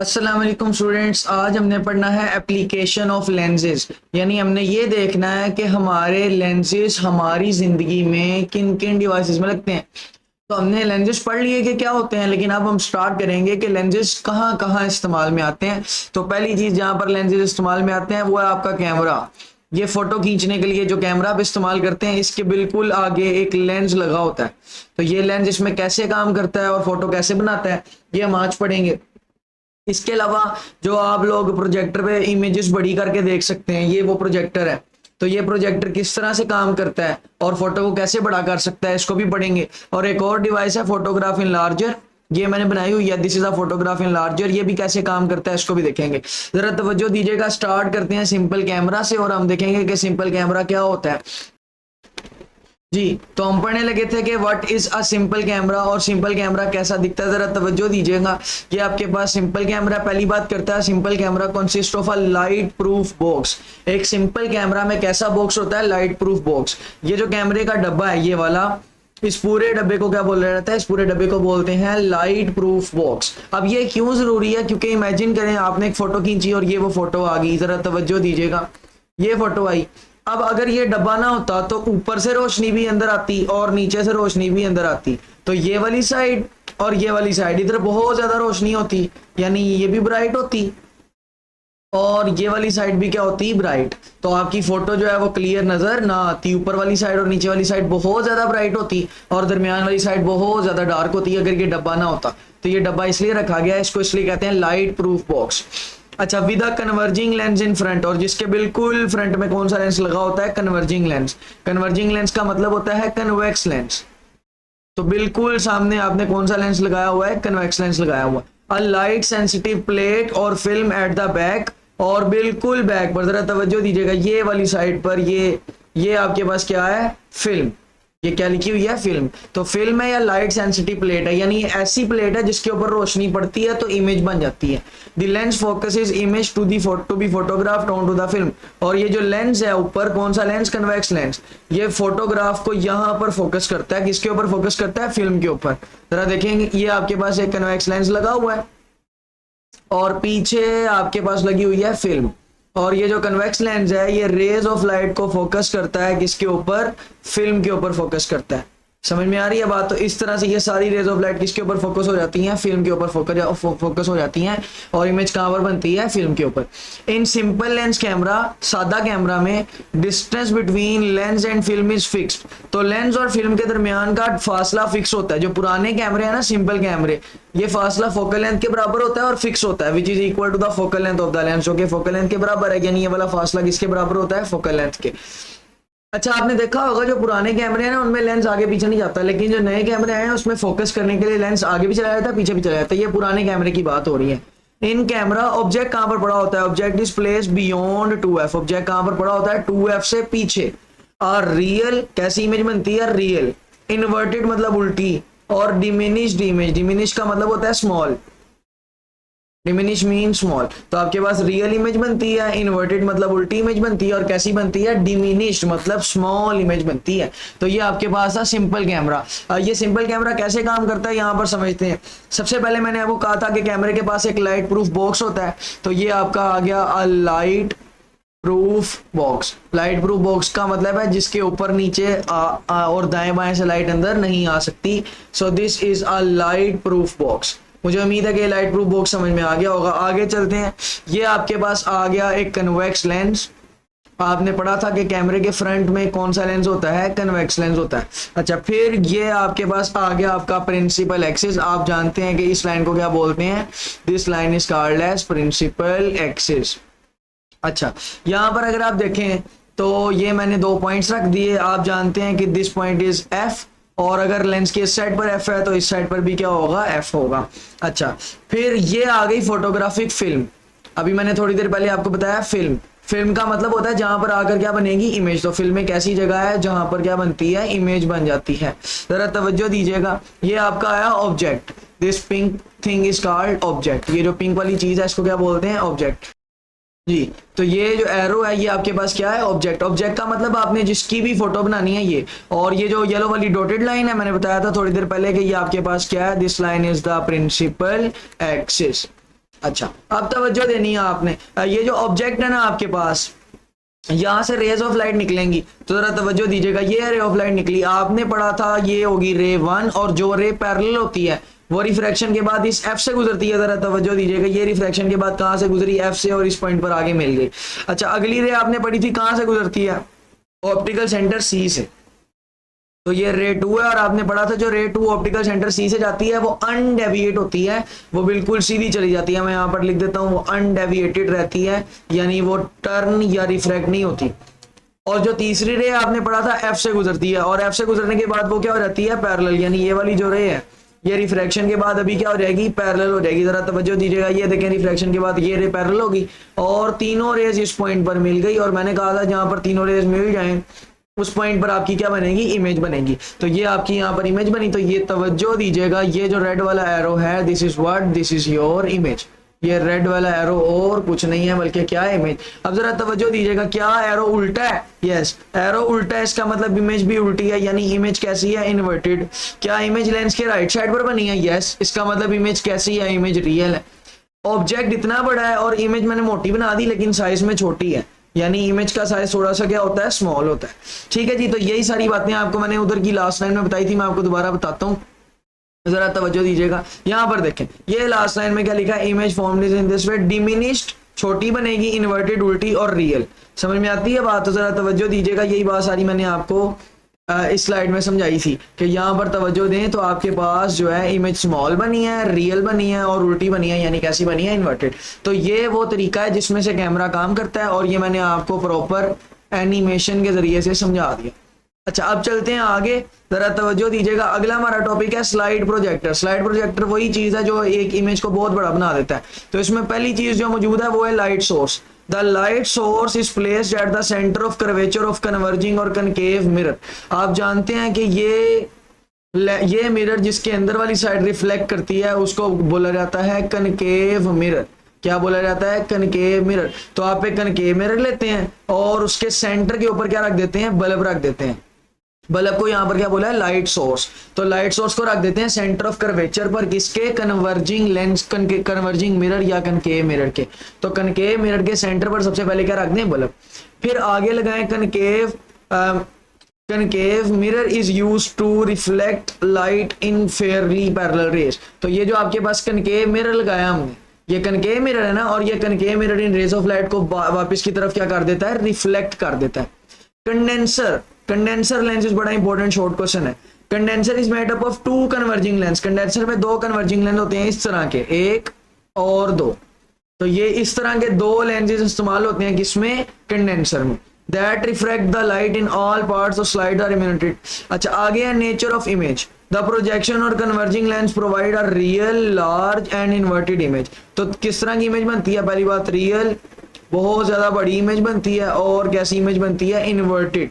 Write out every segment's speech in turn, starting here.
अस्सलाम वालेकुम स्टूडेंट्स। आज हमने पढ़ना है एप्लीकेशन ऑफ लेंसेज, यानी हमने ये देखना है कि हमारे लेंसेज हमारी ज़िंदगी में किन किन डिवाइसेस में लगते हैं। तो हमने लेंसेज पढ़ लिए कि क्या होते हैं, लेकिन अब हम स्टार्ट करेंगे कि लेंसेज कहाँ कहाँ इस्तेमाल में आते हैं। तो पहली चीज़ जहाँ पर लेंसेज इस्तेमाल में आते हैं वो है आपका कैमरा। ये फोटो खींचने के लिए जो कैमरा आप इस्तेमाल करते हैं, इसके बिल्कुल आगे एक लेंस लगा होता है। तो ये लेंस इसमें कैसे काम करता है और फोटो कैसे बनाता है, ये हम आज पढ़ेंगे। इसके अलावा जो आप लोग प्रोजेक्टर पे इमेजेस बड़ी करके देख सकते हैं, ये वो प्रोजेक्टर है। तो ये प्रोजेक्टर किस तरह से काम करता है और फोटो को कैसे बड़ा कर सकता है, इसको भी पढ़ेंगे। और एक और डिवाइस है फोटोग्राफ इन लार्जर, ये मैंने बनाई हुई है, this is a photograph in larger. ये भी कैसे काम करता है इसको भी देखेंगे। जरा तवज्जो दीजिएगा। स्टार्ट करते हैं सिंपल कैमरा से और हम देखेंगे कि सिंपल कैमरा क्या होता है। जी, तो हम पढ़ने लगे थे कि what is a simple camera और सिंपल कैमरा कैसा दिखता है। जरा तवज्जो दीजिएगा। ये आपके पास सिंपल कैमरा पहली बात करता है। Simple camera consist of a light proof box. एक सिंपल कैमरा में कैसा बॉक्स होता है? Light proof box. ये जो कैमरे का डब्बा है ये वाला, इस पूरे डब्बे को क्या बोला जाता है? इस पूरे डब्बे को बोलते हैं लाइट प्रूफ बॉक्स। अब ये क्यों जरूरी है? क्योंकि इमेजिन करें आपने एक फोटो खींची और ये वो फोटो आ गई। जरा तवज्जो दीजिएगा, ये फोटो आई। अब अगर ये डब्बा ना होता तो ऊपर से रोशनी भी अंदर आती और नीचे से रोशनी भी अंदर आती। तो ये वाली साइड और ये वाली साइड, इधर बहुत ज्यादा रोशनी होती, यानी ये भी ब्राइट होती और ये वाली साइड भी क्या होती? ब्राइट। तो आपकी फोटो जो है वो क्लियर नजर ना आती। ऊपर वाली साइड और नीचे वाली साइड बहुत ज्यादा ब्राइट होती और दरमियान वाली साइड बहुत ज्यादा डार्क होती अगर ये डब्बा ना होता। तो ये डब्बा इसलिए रखा गया है, इसको इसलिए कहते हैं लाइट प्रूफ बॉक्स। अच्छा, with a converging lens in front, और जिसके बिल्कुल फ्रंट में कौन सा लेंस लगा होता है? Converging lens. कन्वर्जिंग लेंस का मतलब होता है कन्वेक्स लेंस। तो बिल्कुल सामने आपने कौन सा लेंस लगाया हुआ है? कन्वेक्स लेंस लगाया हुआ। अ लाइट सेंसिटिव प्लेट और फिल्म एट द बैक, और बिल्कुल बैक पर जरा तवज्जो दीजिएगा, ये वाली साइड पर ये आपके पास क्या है? फिल्म। ये क्या लिखी हुई है? फिल्म। तो फिल्म है या लाइट सेंसिटिव प्लेट है, यानी ऐसी प्लेट है जिसके ऊपर रोशनी पड़ती है तो इमेज बन जाती है। The lens focuses image to be photographed on to the film. और ये जो लेंस है ऊपर, कौन सा लेंस? Convex lens. ये फोटोग्राफ को यहाँ पर फोकस करता है। किसके ऊपर फोकस करता है? फिल्म के ऊपर। जरा देखेंगे, ये आपके पास एक कन्वेक्स लेंस लगा हुआ है और पीछे आपके पास लगी हुई है फिल्म। और ये जो कन्वेक्स लेंस है ये रेज ऑफ लाइट को फोकस करता है किसके ऊपर? फिल्म के ऊपर फोकस करता है। समझ में आ रही है बात? तो इस तरह से ये सारी रेज ऑफ लाइट किसके ऊपर फोकस हो जाती हैं? फिल्म के ऊपर फोकस हो जाती हैं और इमेज कहाँ पर बनती है? फिल्म के ऊपर। इन सिंपल लेंस कैमरा, सादा कैमरा में, distance between lens and film is fixed. तो लेंस और फिल्म के दरमियान का फासला फिक्स होता है। जो पुराने कैमरे हैं ना, सिंपल कैमरे, ये फासला फोकल लेंथ के बराबर होता है और फिक्स होता है, which is equal to the focal length of the lens, जो कि फोकल लेंथ के बराबर है। यानी ये वाला फासला किसके बराबर होता है? फोकल लेंथ के। अच्छा, आपने देखा होगा जो पुराने कैमरे हैं ना उनमें लेंस आगे पीछे नहीं जाता, लेकिन जो नए कैमरे हैं उसमें फोकस करने के लिए लेंस आगे भी चला जाता है, पीछे भी चला जाता है। ये पुराने कैमरे की बात हो रही है। इन कैमरा ऑब्जेक्ट कहां पर पड़ा होता है? Object is place beyond 2f। Object कहां पर पड़ा होता है? 2f से पीछे। और रियल कैसी इमेज बनती है? रियल। इन्वर्टेड मतलब उल्टी। और डिमिनिश्ड इमेज, डिमिनिश का मतलब होता है स्मॉल, डिमिनिश मीन स्मॉल। तो आपके पास रियल इमेज बनती है, इन्वर्टेड मतलब उल्टी इमेज बनती है, और कैसी बनती है? डिमिनिश्ड मतलब स्मॉल इमेज बनती है। तो ये आपके पास था सिंपल कैमरा। ये सिंपल कैमरा कैसे काम करता है यहाँ पर समझते हैं। सबसे पहले मैंने आपको कहा था कि कैमरे के पास एक लाइट प्रूफ बॉक्स होता है। तो ये आपका आ गया a light proof box. Light proof box का मतलब है जिसके ऊपर नीचे और दाएं बाएं से लाइट अंदर नहीं आ सकती। So this is a light proof box. मुझे उम्मीद है कि लाइट प्रूफ बॉक्स समझ में आ गया होगा। आगे चलते हैं। ये आपके पास आ गया एक कन्वेक्स लेंस। आपने पढ़ा था कि कैमरे के फ्रंट में कौन सा लेंस होता है? कन्वेक्स लेंस होता है। अच्छा, फिर ये आपके पास आ गया आपका प्रिंसिपल एक्सिस। आप जानते हैं कि इस लाइन को क्या बोलते हैं? This line is called as principal axis. अच्छा, यहाँ पर अगर आप देखें तो ये मैंने 2 पॉइंट्स रख दिए। आप जानते हैं कि दिस पॉइंट इज एफ, और अगर लेंस की इस साइड पर एफ है तो इस साइड पर भी क्या होगा? एफ होगा। अच्छा, फिर ये आ गई फोटोग्राफिक फिल्म। अभी मैंने थोड़ी देर पहले आपको बताया फिल्म। फिल्म का मतलब होता है जहां पर आकर क्या बनेगी? इमेज। तो फिल्म एक ऐसी जगह है जहां पर क्या बनती है? इमेज बन जाती है। जरा तवज्जो दीजिएगा। ये आपका आया object. This pink thing is called object. ये जो पिंक वाली चीज है इसको क्या बोलते हैं? ऑब्जेक्ट। जी, तो ये जो एरो है ये आपके पास क्या है? ऑब्जेक्ट। ऑब्जेक्ट का मतलब आपने जिसकी भी फोटो बनानी है ये। और ये जो येलो वाली डॉटेड लाइन है, मैंने बताया था थोड़ी देर पहले कि ये आपके पास क्या है? This line is the principal axis. अच्छा, अब तवज्जो देनी है आपने। ये जो ऑब्जेक्ट है ना आपके पास, यहाँ से रेज ऑफ लाइट निकलेंगी, तो जरा तवज्जो दीजिएगा। ये रे ऑफ लाइट निकली, आपने पढ़ा था ये होगी रे 1, और जो रे पैरेलल होती है वो रिफ्रैक्शन के बाद इस एफ से गुजरती है। जरा तवज्जो दीजिएगा, ये रिफ्रैक्शन के बाद कहाँ से गुजरी, एफ से, और इस पॉइंट पर आगे मिल गई। अच्छा, अगली रे आपने पढ़ी थी कहाँ से गुजरती है, ऑप्टिकल सेंटर सी से, तो ये रे 2 है। और आपने पढ़ा था जो रे 2 ऑप्टिकल सेंटर सी से जाती है वो अनडेविएट होती है, वो बिल्कुल सीधी चली जाती है। मैं यहाँ पर लिख देता हूँ, वो अनडेविएटेड रहती है, यानी वो टर्न या रिफ्रैक्ट नहीं होती। और जो तीसरी रे आपने पढ़ा था एफ से गुजरती है, और एफ से गुजरने के बाद वो क्या हो जाती है, पैरेलल, यानी ये वाली जो रे है ये रिफ्रैक्शन के बाद अभी क्या हो जाएगी, पैरेलल हो जाएगी। जरा तवज्जो दीजिएगा, ये देखें रिफ्रैक्शन के बाद ये रे पैरेलल होगी, और तीनों रेज इस पॉइंट पर मिल गई। और मैंने कहा था जहां पर तीनों रेज मिल जाएं उस पॉइंट पर आपकी क्या बनेगी, इमेज बनेगी। तो ये आपकी यहाँ पर इमेज बनी। तो ये तवज्जो दीजिएगा, ये जो रेड वाला एरो है, this is what, this is your image. ये रेड वाला एरो और कुछ नहीं है बल्कि क्या है, इमेज। अब जरा तवज्जो दीजिएगा, क्या एरो उल्टा है, यस एरो उल्टा है, इसका मतलब इमेज भी उल्टी है, यानी इमेज कैसी है, इन्वर्टेड। क्या इमेज लेंस के राइट साइड पर बनी है, यस, इसका मतलब इमेज कैसी है, इमेज रियल है। ऑब्जेक्ट इतना बड़ा है और इमेज मैंने मोटी बना दी लेकिन साइज में छोटी है, यानी इमेज का साइज थोड़ा सा क्या होता है, स्मॉल होता है। ठीक है जी, तो यही सारी बातें आपको मैंने उधर की लास्ट लाइन में बताई थी, मैं आपको दोबारा बताता हूँ, जरा तवज्जो दीजिएगा। यहाँ पर देखें, ये लास्ट लाइन में क्या लिखा है, image formed in this way, diminished छोटी बनेगी, इन्वर्टेड उल्टी, और रियल। समझ में आती है बात, तो जरा तवज्जो दीजिएगा। यही बात सारी मैंने आपको इस स्लाइड में समझाई थी कि यहाँ पर तवज्जो दें तो आपके पास जो है इमेज स्मॉल बनी है, रियल बनी है, और उल्टी बनी है, यानी कैसी बनी है, इन्वर्टेड। तो ये वो तरीका है जिसमें से कैमरा काम करता है, और ये मैंने आपको प्रॉपर एनिमेशन के जरिए से समझा दिया। अच्छा, अब चलते हैं आगे, जरा तवज्जो दीजिएगा। अगला हमारा टॉपिक है स्लाइड प्रोजेक्टर। स्लाइड प्रोजेक्टर वही चीज है जो एक इमेज को बहुत बड़ा बना देता है। तो इसमें पहली चीज जो मौजूद है वो है light source. The light source is placed at the centre of curvature of converging और कनकेव मिरर। आप जानते हैं कि ये मिरर जिसके अंदर वाली साइड रिफ्लेक्ट करती है उसको बोला जाता है कनकेव मिरर। क्या बोला जाता है, कनकेव मिरर। तो आप एक कनकेव मिरर लेते हैं और उसके सेंटर के ऊपर क्या रख देते हैं, बल्ब रख देते हैं। बल्ब को यहाँ पर क्या बोला है, लाइट सोर्स। तो लाइट सोर्स को रख देते हैं सेंटर ऑफ कर्वेचर पर, किसके, कन्वर्जिंग लेंस, कन्वर्जिंग मिरर या कनकेव मिरर के। तो कनकेव मिरर के सेंटर पर सबसे पहले क्या रख दें, बल्ब। फिर आगे लगाएं concave mirror is use to reflect light in fairly parallel rays. तो ये जो आपके पास कनकेव मिरर लगाया हमने, ये कनकेव मिरर है ना, और ये कनकेव मिरर इन रेज ऑफ लाइट को वापस की तरफ क्या कर देता है, रिफ्लेक्ट कर देता है। कंडेंसर लेंस इज बड़ा इंपॉर्टेंट शॉर्ट क्वेश्चन है। Condenser is made up of 2 converging lens. Condenser में 2 कन्वर्जिंग लेंस होते हैं इस तरह के, 1 और 2। तो ये इस तरह के 2 लेंसेज इस्तेमाल होते हैं किसमें, कंडेंसर में। That reflect the light in all parts of slide are illuminated. अच्छा, आगे है nature of image. The projection और converging lens provide a real, large and inverted image. तो किस तरह की इमेज बनती है, पहली बात रियल, बहुत ज्यादा बड़ी इमेज बनती है, और कैसी इमेज बनती है, इन्वर्टेड,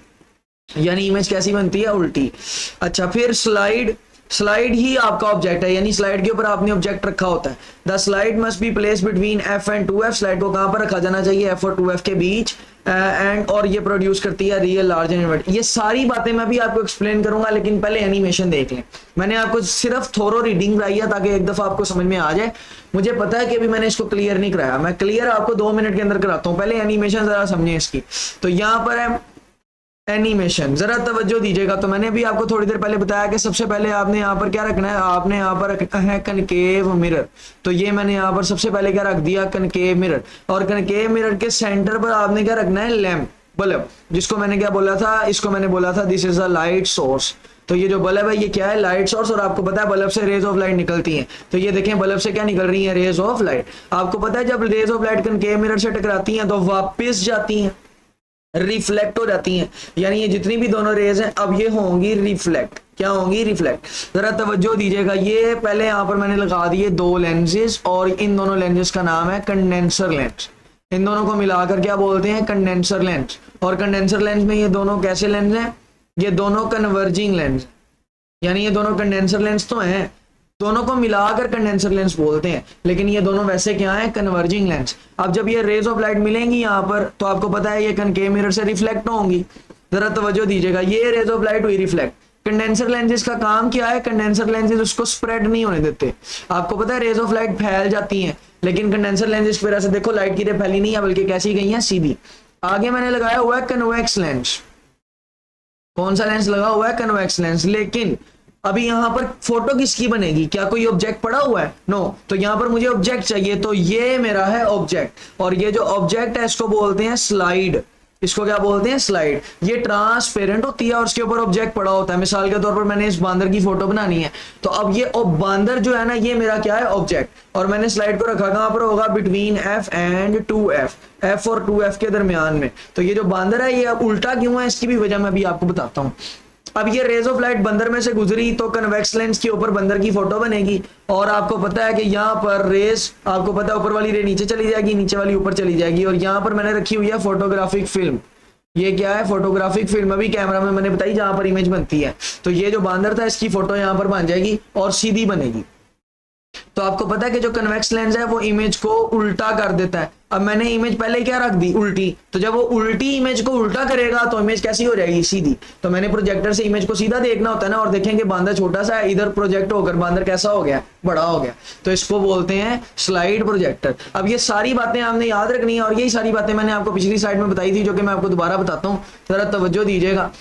यानी इमेज कैसी बनती है, उल्टी। अच्छा, फिर स्लाइड ही आपका ऑब्जेक्ट है, यानी स्लाइड के ऊपर आपने ऑब्जेक्ट रखा होता है। The slide must be place between F and 2f। Slide को कहां पर रखा जाना चाहिए, एफ और 2f के बीच। और ये प्रोड्यूस करती है रियल, लार्ज एंड इन्वर्टेड। ये सारी बातें मैं भी आपको एक्सप्लेन करूंगा, लेकिन पहले एनिमेशन देख लें। मैंने आपको सिर्फ थोरो रीडिंग कराई है ताकि एक दफा आपको समझ में आ जाए। मुझे पता है कि अभी मैंने इसको क्लियर नहीं कराया, मैं क्लियर आपको 2 मिनट के अंदर कराता हूँ। पहले एनिमेशन जरा समझे इसकी। तो यहाँ पर है एनिमेशन, जरा तवज्जो दीजिएगा। तो मैंने भी आपको थोड़ी देर पहले बताया कि सबसे पहले आपने यहाँ पर क्या रखना है, आपने यहाँ पर रखना है कनकेव मिरर। तो ये मैंने यहाँ पर सबसे पहले क्या रख दिया, कनकेव मिरर। और कनकेव मिरर के सेंटर पर आपने क्या रखना है, लैंप, बल्ब, जिसको मैंने क्या बोला था, इसको मैंने बोला था this is a light source. तो ये जो बल्ब है ये क्या है, लाइट सोर्स। और आपको पता है बल्ब से रेज ऑफ लाइट निकलती हैं। तो ये देखें बल्ब से क्या निकल रही है, रेज ऑफ लाइट। आपको पता है जब rays of light concave mirror से टकराती हैं तो वापस जाती हैं, रिफ्लेक्ट हो जाती हैं, यानी ये जितनी भी दोनों रेज हैं अब ये होंगी रिफ्लेक्ट। क्या होंगी, रिफ्लेक्ट। जरा तवज्जो दीजिएगा, ये पहले यहाँ पर मैंने लगा दिए 2 लेंसेज, और इन दोनों लेंसेज का नाम है कंडेंसर लेंस। इन दोनों को मिलाकर क्या बोलते हैं, कंडेंसर लेंस। और कंडेंसर लेंस में ये दोनों कैसे लेंस हैं, ये दोनों कन्वर्जिंग लेंस, यानी ये दोनों कंडेंसर लेंस तो हैं, दोनों को मिलाकर कंडेंसर लेंस बोलते हैं, लेकिन ये दोनों वैसे क्या है, कन्वर्जिंग लेंस। अब जब ये रेज ऑफ लाइट मिलेंगी यहाँ पर तो आपको पता है ये कनकेव मिरर से रिफ्लेक्ट होंगी। जरा तवज्जो दीजिएगा, ये रेज ऑफ लाइट हुई रिफ्लेक्ट, कंडेंसर लेंसेज का काम क्या है? कंडेंसर लेंसेज उसको स्प्रेड नहीं होने देते। आपको पता है रेज ऑफ लाइट फैल जाती हैं, लेकिन कंडेंसर लेंसेज की वजह से देखो लाइट की रे फैली नहीं है, बल्कि कैसी गई है? सीधी। आगे मैंने लगाया हुआ है कन्वेक्स लेंस। कौन सा लेंस लगा हुआ है? Convex lens. लेकिन अभी यहां पर फोटो किसकी बनेगी? क्या कोई ऑब्जेक्ट पड़ा हुआ है? नो। तो यहां पर मुझे ऑब्जेक्ट चाहिए, तो ये मेरा है ऑब्जेक्ट, और ये जो ऑब्जेक्ट है इसको बोलते हैं स्लाइड। इसको क्या बोलते हैं? स्लाइड। ये ट्रांसपेरेंट होती है और उसके ऊपर ऑब्जेक्ट पड़ा होता है। मिसाल के तौर पर मैंने इस बांदर की फोटो बनानी है, तो अब ये बांदर जो है ना, ये मेरा क्या है? ऑब्जेक्ट। और मैंने स्लाइड को रखा कहां पर होगा? Between F and 2f, F और 2f के दरमियान में। तो ये जो बांदर है ये अब उल्टा क्यों है, इसकी भी वजह मैं अभी आपको बताता हूं। अब ये रेज ऑफ लाइट बंदर में से गुजरी तो कन्वेक्स लेंस के ऊपर बंदर की फोटो बनेगी, और आपको पता है कि यहाँ पर रेज, आपको पता है ऊपर वाली रे नीचे चली जाएगी, नीचे वाली ऊपर चली जाएगी। और यहाँ पर मैंने रखी हुई है फोटोग्राफिक फिल्म। ये क्या है? Photographic film. अभी कैमरा में मैंने बताई जहां पर इमेज बनती है, तो ये जो बांदर था इसकी फोटो यहाँ पर बन जाएगी और सीधी बनेगी। तो आपको पता है कि जो कन्वेक्स लेंस है वो इमेज को उल्टा कर देता है। अब मैंने इमेज पहले क्या रख दी? उल्टी। तो जब वो उल्टी इमेज को उल्टा करेगा तो इमेज कैसी हो जाएगी? सीधी। तो मैंने प्रोजेक्टर से इमेज को सीधा देखना होता है ना, और देखेंगे बांदर छोटा सा है, इधर प्रोजेक्ट होकर बांदर कैसा हो गया? बड़ा हो गया। तो इसको बोलते हैं स्लाइड प्रोजेक्टर। अब ये सारी बातें आपने याद रखनी है, और यही सारी बातें मैंने आपको पिछली स्लाइड में बताई थी, जो कि मैं आपको दोबारा बताता हूँ, जरा तवज्जो दीजिएगा।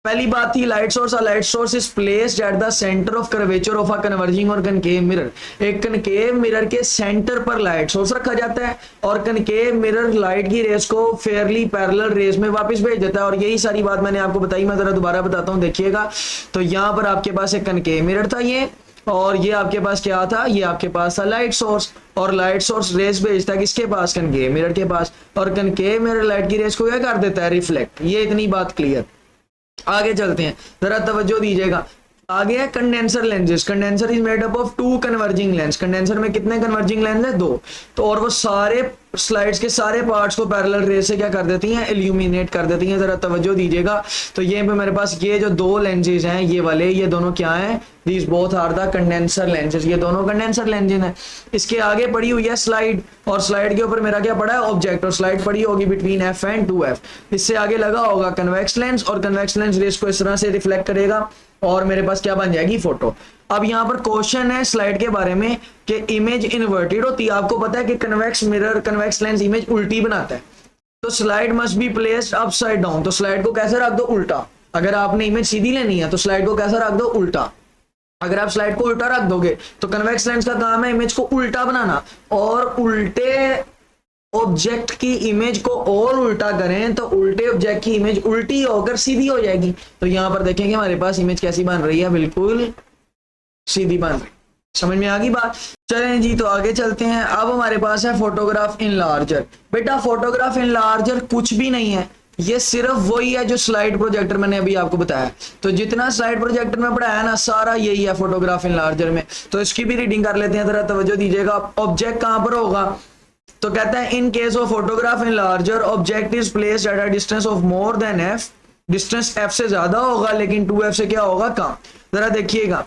पहली बात थी light source. Light source is placed at the centre of curvature of a converging और कनकेव मिरर। एक कनकेव मिरर के सेंटर पर लाइट सोर्स रखा जाता है, और कनकेव मिरर लाइट की रेस को फेयरली पैरेलल रेस में वापस भेज देता है। और यही सारी बात मैंने आपको बताई, मैं जरा दोबारा बताता हूँ, देखिएगा। तो यहाँ पर आपके पास एक कनकेव मिरर था ये, और ये आपके पास क्या था? ये आपके पास था लाइट सोर्स, और लाइट सोर्स रेस भेजता है किसके पास? कनकेव मिरर के पास, और कनकेव मिरर लाइट की रेस को क्या कर देता है? रिफ्लेक्ट। ये इतनी बात क्लियर। आगे चलते हैं, जरा तवज्जो दीजिएगा। आगे है condenser lenses. Condenser is made up of 2 converging lens. Condenser में कितने कन्वर्जिंग लेंस है? 2। तो और वो सारे स्लाइड्स के सारे पार्ट्स को पैरेलल रे से क्या कर देती हैं? इल्यूमिनेट कर देती हैं। जरा तवज्जो दीजिएगा। तो ये पे मेरे पास ये जो 2 लेंसेज हैं, ये वाले, ये दोनों क्या हैं? These both are the condenser lenses. ये दोनों कंडेंसर लेंसेज हैं। इसके आगे पड़ी हुई है स्लाइड, और स्लाइड के ऊपर मेरा क्या पड़ा है? ऑब्जेक्ट, और स्लाइड पड़ी होगी बिटवीन एफ एंड 2f। इससे आगे लगा होगा कन्वेक्स लेंस, और कन्वेक्स लेंस रेस को इस तरह से रिफ्लेक्ट करेगा, और मेरे पास क्या बन जाएगी? फोटो। अब यहाँ पर क्वेश्चन है स्लाइड के बारे में कि इमेज इन्वर्टेड होती है। आपको पता है कि convex mirror, convex lens image उल्टी बनाता है, तो slide must be placed upside down. तो स्लाइड को कैसे रख दो? उल्टा। अगर आपने इमेज सीधी लेनी है तो स्लाइड को कैसे रख दो? उल्टा। अगर आप स्लाइड को उल्टा रख दोगे तो कन्वेक्स लेंस का काम है इमेज को उल्टा बनाना, और उल्टे ऑब्जेक्ट की इमेज को और उल्टा करें तो उल्टे ऑब्जेक्ट की इमेज उल्टी होकर सीधी हो जाएगी। तो यहां पर देखेंगे हमारे पास इमेज कैसी बन रही है? बिल्कुल सीधी बन रही। समझ में आ गई बात? चलें जी, तो आगे चलते हैं। अब हमारे पास है फोटोग्राफ इनलार्जर। बेटा फोटोग्राफ इनलार्जर कुछ भी नहीं है, ये सिर्फ वही है जो स्लाइड प्रोजेक्टर मैंने अभी आपको बताया। तो जितना स्लाइड प्रोजेक्टर में पढ़ाया ना, सारा यही है फोटोग्राफ इनलार्जर में। तो इसकी भी रीडिंग कर लेते हैं, जरा तवज्जो दीजिएगा। ऑब्जेक्ट कहां पर होगा? तो कहता है in case of photograph enlarger object is placed at a distance of more than f। Distance f से ज्यादा होगा, लेकिन 2f से क्या होगा? कम। जरा देखिएगा,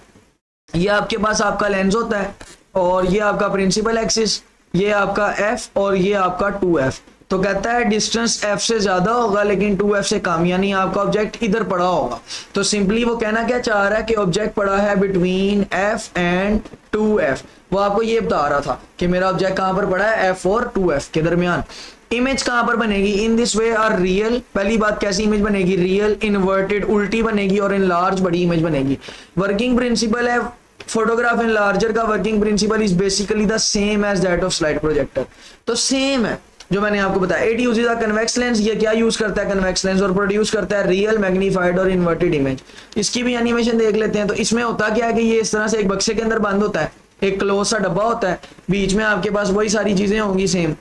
ये आपके पास आपका लेंस होता है, और ये आपका प्रिंसिपल एक्सिस, ये आपका f और ये आपका 2f। तो कहता है डिस्टेंस f से ज्यादा होगा लेकिन 2f से कम, यानी आपका ऑब्जेक्ट इधर पड़ा होगा। तो सिंपली वो कहना क्या चाह रहा है कि ऑब्जेक्ट पड़ा है बिटवीन f एंड 2f। वो आपको ये बता रहा था कि मेरा ऑब्जेक्ट कहां पर पड़ा है? f और 2f के दरमियान। इमेज कहां पर बनेगी? In this way are real. पहली बात, कैसी इमेज बनेगी? रियल, इन्वर्टेड उल्टी बनेगी, और इन लार्ज बड़ी इमेज बनेगी। वर्किंग प्रिंसिपल है फोटोग्राफ इन लार्जर का। Working principle is basically the same as that of slide projector. तो सेम है जो मैंने आपको बताया। It uses a convex lens. ये क्या यूज करता है? कन्वेक्स लेंस, और प्रोड्यूस करता है रियल, मैग्नीफाइड और इन्वर्टेड इमेज। इसकी भी एनिमेशन देख लेते हैं। तो इसमें होता क्या है कि ये इस तरह से एक बक्से के अंदर बंद होता है, एक क्लोज सा डब्बा होता है, बीच में आपके पास वही सारी चीजें होंगी सेम,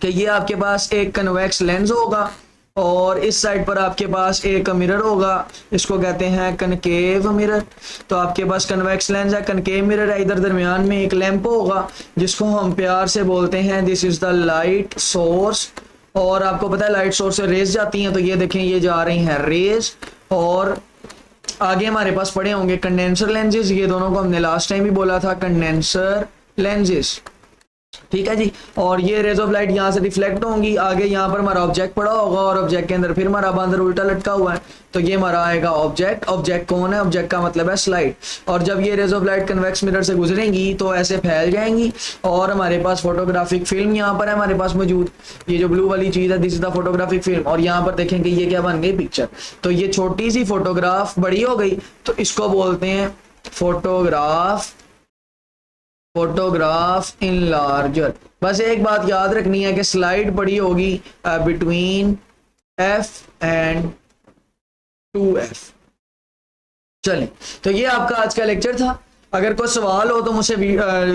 कि ये आपके पास एक कन्वेक्स लेंस होगा, और इस साइड पर आपके पास एक मिरर होगा, इसको कहते हैं कनकेव मिरर। तो आपके पास कन्वेक्स लेंस है, कनकेव मिरर है, इधर दरमियान में एक लैंप होगा जिसको हम प्यार से बोलते हैं this is the light source. और आपको पता है लाइट सोर्स से रेज जाती हैं, तो ये देखें ये जा रही हैं रेज। और आगे हमारे पास पड़े होंगे कंडेंसर लेंसेज। ये दोनों को हमने लास्ट टाइम भी बोला था, कंडेंसर लेंसेज। ठीक है जी। और ये रेज ऑफ लाइट यहाँ से रिफ्लेक्ट होंगी, आगे यहाँ पर हमारा ऑब्जेक्ट पड़ा होगा और ऑब्जेक्ट के अंदर फिर हमारा बंदर उल्टा लटका हुआ है, तो ये हमारा आएगा ऑब्जेक्ट। ऑब्जेक्ट कौन है? ऑब्जेक्ट का मतलब है स्लाइड। और जब ये rays of light convex mirror से गुजरेंगी तो ऐसे फैल जाएंगी और हमारे पास फोटोग्राफिक फिल्म यहाँ पर है हमारे पास मौजूद। ये जो ब्लू वाली चीज है this is the photographic film. और यहाँ पर देखेंगे ये क्या बन गई? पिक्चर। तो ये छोटी सी फोटोग्राफ बड़ी हो गई, तो इसको बोलते हैं फोटोग्राफ इन लार्जर। बस एक बात याद रखनी है कि स्लाइड बड़ी होगी बिटवीन f एंड 2f। चलें, तो ये आपका आज का लेक्चर था। अगर कोई सवाल हो तो मुझसे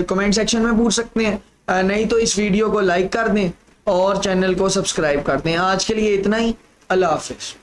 कमेंट सेक्शन में पूछ सकते हैं, नहीं तो इस वीडियो को लाइक कर दें और चैनल को सब्सक्राइब कर दें। आज के लिए इतना ही। अल्लाह हाफिज।